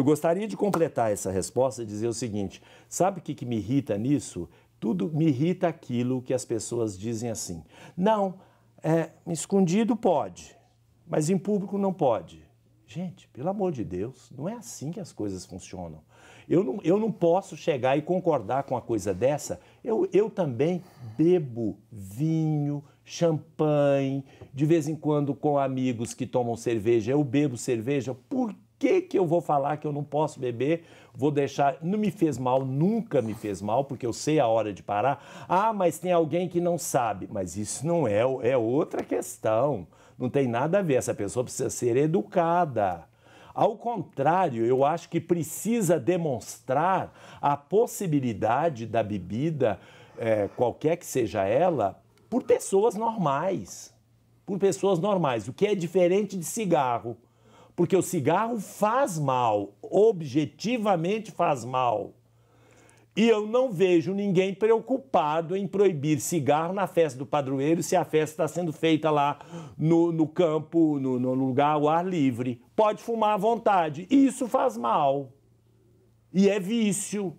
Eu gostaria de completar essa resposta e dizer o seguinte, sabe o que me irrita nisso? Tudo me irrita aquilo que as pessoas dizem assim, não, escondido pode, mas em público não pode. Gente, pelo amor de Deus, não é assim que as coisas funcionam. Eu não posso chegar e concordar com uma coisa dessa. Eu também bebo vinho, champanhe, de vez em quando com amigos que tomam cerveja, eu bebo cerveja. Por que eu vou falar que eu não posso beber? Vou deixar... Não me fez mal, nunca me fez mal, porque eu sei a hora de parar. Ah, mas tem alguém que não sabe. Mas isso não é outra questão. Não tem nada a ver, essa pessoa precisa ser educada. Ao contrário, eu acho que precisa demonstrar a possibilidade da bebida, qualquer que seja ela, por pessoas normais. Por pessoas normais, o que é diferente de cigarro. Porque o cigarro faz mal, objetivamente faz mal. E eu não vejo ninguém preocupado em proibir cigarro na festa do padroeiro se a festa está sendo feita lá no campo, no lugar ao ar livre. Pode fumar à vontade. Isso faz mal. E é vício.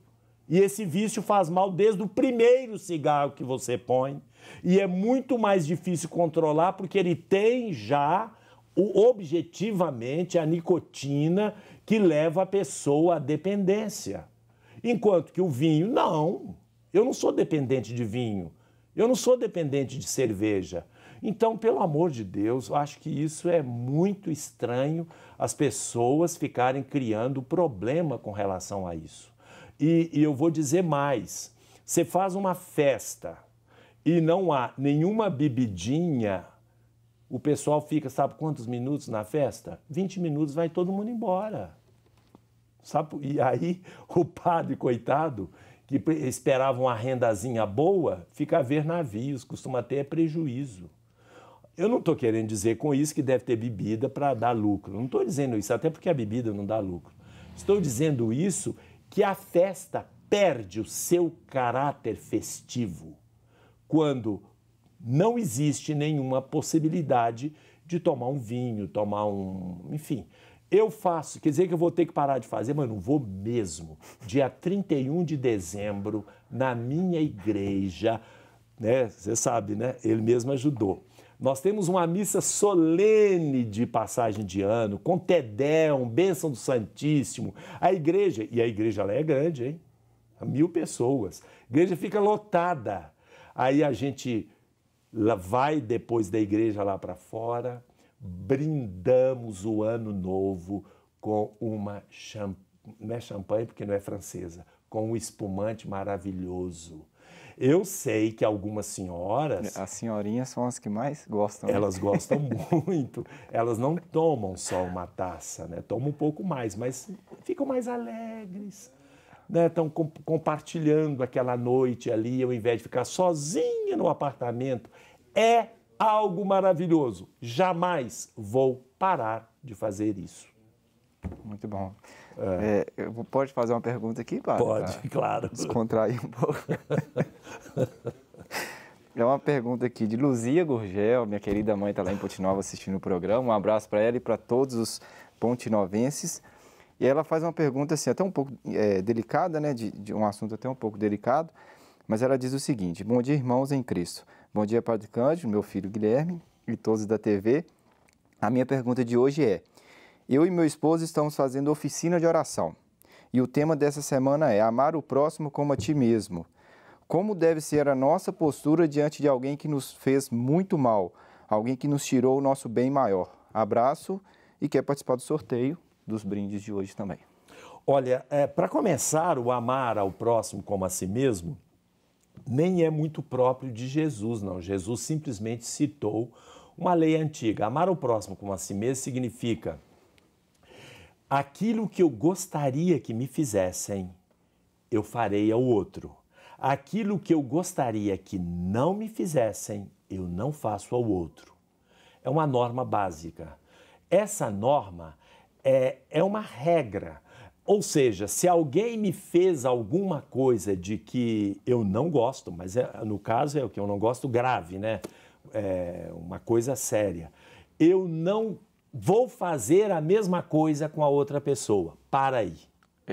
E esse vício faz mal desde o primeiro cigarro que você põe. E é muito mais difícil controlar porque ele tem já objetivamente a nicotina que leva a pessoa à dependência. Enquanto que o vinho, não. Eu não sou dependente de vinho. Eu não sou dependente de cerveja. Então, pelo amor de Deus, eu acho que isso é muito estranho, as pessoas ficarem criando problema com relação a isso. E eu vou dizer mais. Você faz uma festa e não há nenhuma bebidinha, o pessoal fica, sabe quantos minutos na festa? 20 minutos, vai todo mundo embora. Sabe? E aí o padre, coitado, que esperava uma rendazinha boa, fica a ver navios, costuma ter prejuízo. Eu não estou querendo dizer com isso que deve ter bebida para dar lucro. Não estou dizendo isso, até porque a bebida não dá lucro. Estou dizendo isso que a festa perde o seu caráter festivo quando não existe nenhuma possibilidade de tomar um vinho, tomar enfim... Eu faço, quer dizer que eu vou ter que parar de fazer, mas não vou mesmo. Dia 31 de dezembro, na minha igreja, né? Você sabe, né? Ele mesmo ajudou. Nós temos uma missa solene de passagem de ano, com Te-Deum, bênção do Santíssimo. A igreja lá é grande, hein? 1000 pessoas. A igreja fica lotada. Aí a gente vai depois da igreja lá para fora, brindamos o ano novo com uma não é champanhe porque não é francesa, com um espumante maravilhoso. Eu sei que algumas senhoras... As senhorinhas são as que mais gostam. Né? Elas gostam muito. Elas não tomam só uma taça, né? Tomam um pouco mais, mas ficam mais alegres. Né? Estão compartilhando aquela noite ali, ao invés de ficar sozinha no apartamento. É algo maravilhoso. Jamais vou parar de fazer isso. Muito bom. Pode fazer uma pergunta aqui, padre? Pode, claro. Descontrair um pouco. É uma pergunta aqui de Luzia Gurgel, minha querida mãe está lá em Ponte-Nova assistindo o programa. Um abraço para ela e para todos os pontinovenses. E ela faz uma pergunta assim, até um pouco delicada, né? De um assunto até um pouco delicado, mas ela diz o seguinte: bom dia, irmãos em Cristo. Bom dia, Padre Cândido, meu filho Guilherme e todos da TV. A minha pergunta de hoje é: eu e meu esposo estamos fazendo oficina de oração e o tema dessa semana é amar o próximo como a ti mesmo. Como deve ser a nossa postura diante de alguém que nos fez muito mal, alguém que nos tirou o nosso bem maior? Abraço e quer participar do sorteio dos brindes de hoje também. Olha, para começar, o amar ao próximo como a si mesmo nem é muito próprio de Jesus, não. Jesus simplesmente citou uma lei antiga. Amar o próximo como a si mesmo significa aquilo que eu gostaria que me fizessem, eu farei ao outro. Aquilo que eu gostaria que não me fizessem, eu não faço ao outro. É uma norma básica. Essa norma é uma regra. Ou seja, se alguém me fez alguma coisa de que eu não gosto, mas no caso é o que eu não gosto grave, né? É uma coisa séria. Eu não vou fazer a mesma coisa com a outra pessoa. Para aí.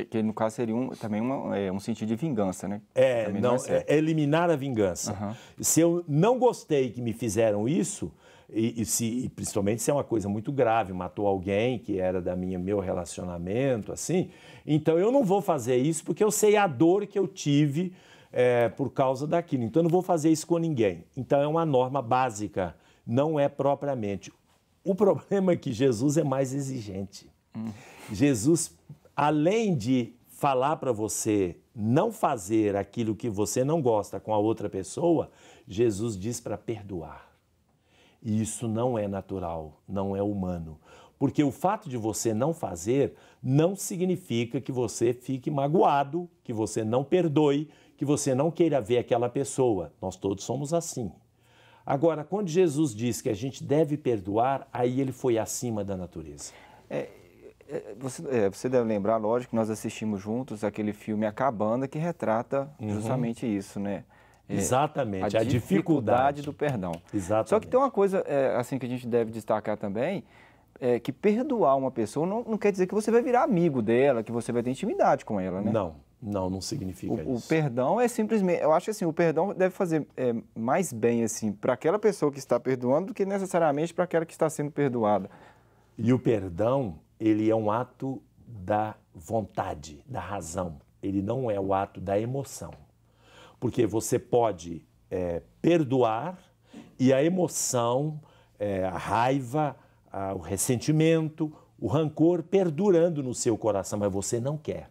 Que no caso seria também um sentido de vingança, né? É eliminar a vingança. Uhum. Se eu não gostei que me fizeram isso, principalmente se é uma coisa muito grave, matou alguém que era meu relacionamento, assim, então eu não vou fazer isso porque eu sei a dor que eu tive por causa daquilo. Então eu não vou fazer isso com ninguém. Então é uma norma básica, não é propriamente. O problema é que Jesus é mais exigente. Jesus, além de falar para você não fazer aquilo que você não gosta com a outra pessoa, Jesus diz para perdoar. E isso não é natural, não é humano. Porque o fato de você não fazer não significa que você fique magoado, que você não perdoe, que você não queira ver aquela pessoa. Nós todos somos assim. Agora, quando Jesus diz que a gente deve perdoar, aí ele foi acima da natureza. Você deve lembrar, lógico, que nós assistimos juntos aquele filme A Cabana, que retrata justamente isso, né? Exatamente, a dificuldade do perdão. Exatamente. Só que tem uma coisa assim que a gente deve destacar também, que perdoar uma pessoa não quer dizer que você vai virar amigo dela, que você vai ter intimidade com ela, né? Não significa isso. O perdão é simplesmente, eu acho que assim, o perdão deve fazer mais bem assim para aquela pessoa que está perdoando do que necessariamente para aquela que está sendo perdoada. E o perdão, ele é um ato da vontade, da razão. Ele não é o ato da emoção. Porque você pode perdoar e a emoção, a raiva, o ressentimento, o rancor perdurando no seu coração, mas você não quer.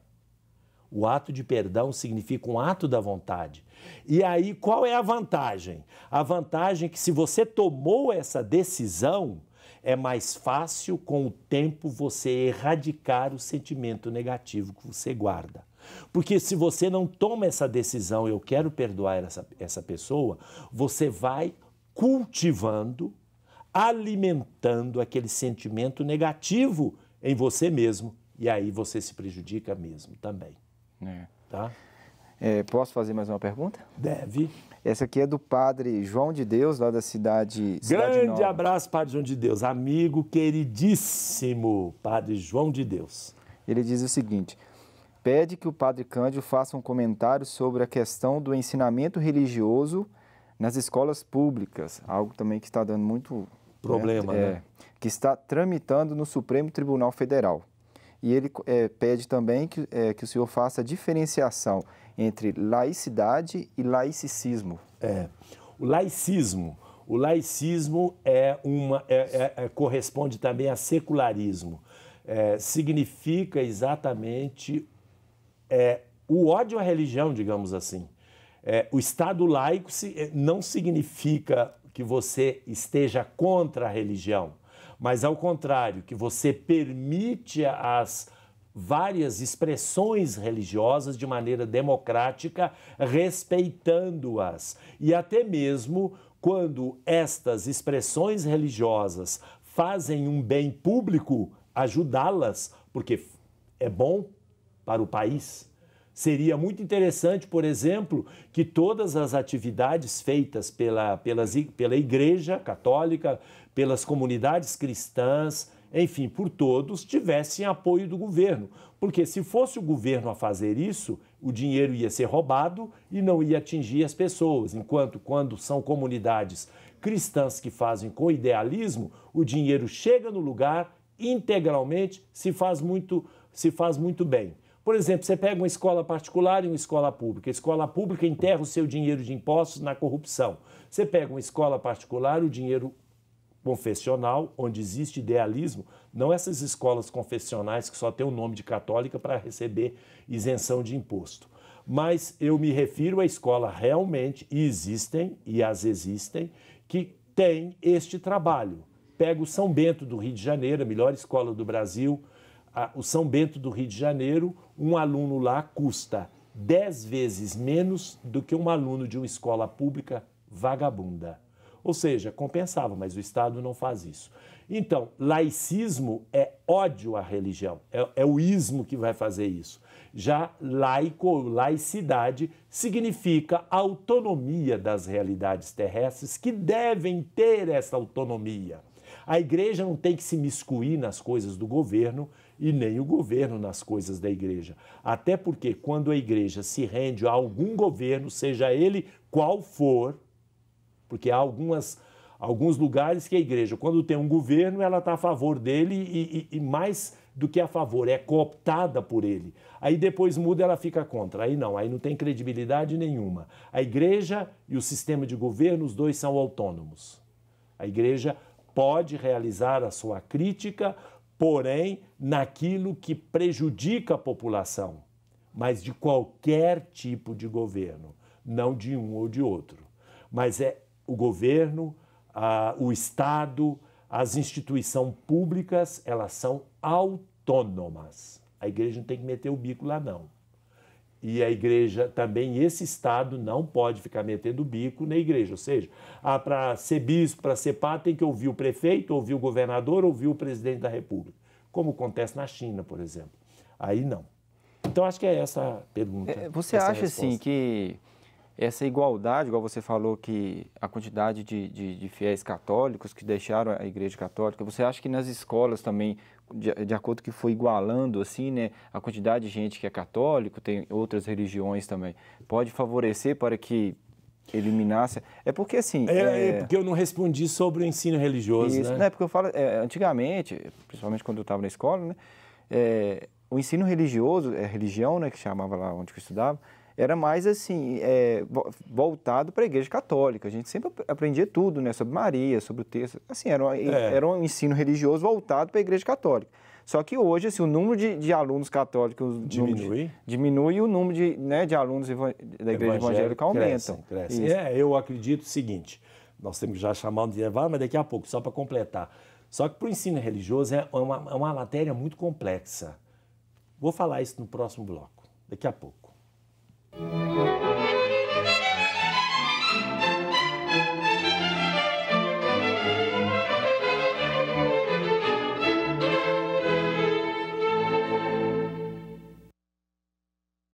O ato de perdão significa um ato da vontade. E aí, qual é a vantagem? A vantagem é que se você tomou essa decisão, é mais fácil, com o tempo, você erradicar o sentimento negativo que você guarda. Porque se você não toma essa decisão, eu quero perdoar essa pessoa, você vai cultivando, alimentando aquele sentimento negativo em você mesmo. E aí você se prejudica mesmo também. Tá? Posso fazer mais uma pergunta? Deve. Essa aqui é do Padre João de Deus, lá da Cidade Grande Nova. abraço, Padre João de Deus. Amigo queridíssimo, Padre João de Deus. Ele diz o seguinte: pede que o Padre Cândido faça um comentário sobre a questão do ensinamento religioso nas escolas públicas, algo também que está dando muito problema, né? Que está tramitando no Supremo Tribunal Federal. E ele pede também que o senhor faça a diferenciação entre laicidade e laicismo. O laicismo corresponde também a secularismo. Significa exatamente o ódio à religião, digamos assim. O Estado laico não significa que você esteja contra a religião, mas, ao contrário, que você permite as várias expressões religiosas de maneira democrática, respeitando-as. E até mesmo quando estas expressões religiosas fazem um bem público, ajudá-las, porque é bom para o país. Seria muito interessante, por exemplo, que todas as atividades feitas pela Igreja Católica, pelas comunidades cristãs, enfim, por todos, tivessem apoio do governo. Porque se fosse o governo a fazer isso, o dinheiro ia ser roubado e não ia atingir as pessoas. Enquanto, quando são comunidades cristãs que fazem com idealismo, o dinheiro chega no lugar, integralmente, se faz muito bem. Por exemplo, você pega uma escola particular e uma escola pública. A escola pública enterra o seu dinheiro de impostos na corrupção. Você pega uma escola particular, o dinheiro confessional, onde existe idealismo, não essas escolas confessionais que só tem o nome de católica para receber isenção de imposto. Mas eu me refiro à escola realmente, e existem, que tem este trabalho. Pega o São Bento do Rio de Janeiro, a melhor escola do Brasil. O São Bento do Rio de Janeiro, um aluno lá custa 10 vezes menos do que um aluno de uma escola pública vagabunda. Ou seja, compensava, mas o Estado não faz isso. Então, laicismo é ódio à religião, é o ismo que vai fazer isso. Já laicidade significa autonomia das realidades terrestres, que devem ter essa autonomia. A igreja não tem que se miscuir nas coisas do governo e nem o governo nas coisas da igreja. Até porque quando a igreja se rende a algum governo, seja ele qual for, porque há alguns lugares que a igreja, quando tem um governo, ela está a favor dele e mais do que a favor, é cooptada por ele. Aí depois muda, ela fica contra. Aí não tem credibilidade nenhuma. A igreja e o sistema de governo, os dois são autônomos. A igreja pode realizar a sua crítica, porém, naquilo que prejudica a população, mas de qualquer tipo de governo, não de um ou de outro. Mas é o governo, o Estado, as instituições públicas, elas são autônomas. A igreja não tem que meter o bico lá, não. E a igreja também, esse Estado não pode ficar metendo o bico na igreja. Ou seja, para ser bispo, para ser padre, tem que ouvir o prefeito, ouvir o governador, ouvir o presidente da República. Como acontece na China, por exemplo. Aí não. Então, acho que é essa a pergunta. Você acha, assim, que essa igualdade, igual você falou, que a quantidade de fiéis católicos que deixaram a Igreja Católica, você acha que nas escolas também, de acordo que foi igualando, assim, né, a quantidade de gente que é católico, tem outras religiões também, pode favorecer para que eliminasse? É porque, assim... porque eu não respondi sobre o ensino religioso, isso, né? Porque eu falo, antigamente, principalmente quando eu estava na escola, né, o ensino religioso, religião, né, que chamava lá onde eu estudava, era mais assim, voltado para a Igreja Católica. A gente sempre aprendia tudo, né, sobre Maria, sobre o texto. Assim, era um ensino religioso voltado para a Igreja Católica. Só que hoje, assim, o número de alunos católicos diminui e o número de alunos da Igreja Evangélica aumenta. Crescem. Eu acredito o seguinte, nós temos que já chamar de intervalo, mas daqui a pouco, só para completar. Só que para o ensino religioso é uma matéria muito complexa. Vou falar isso no próximo bloco, daqui a pouco.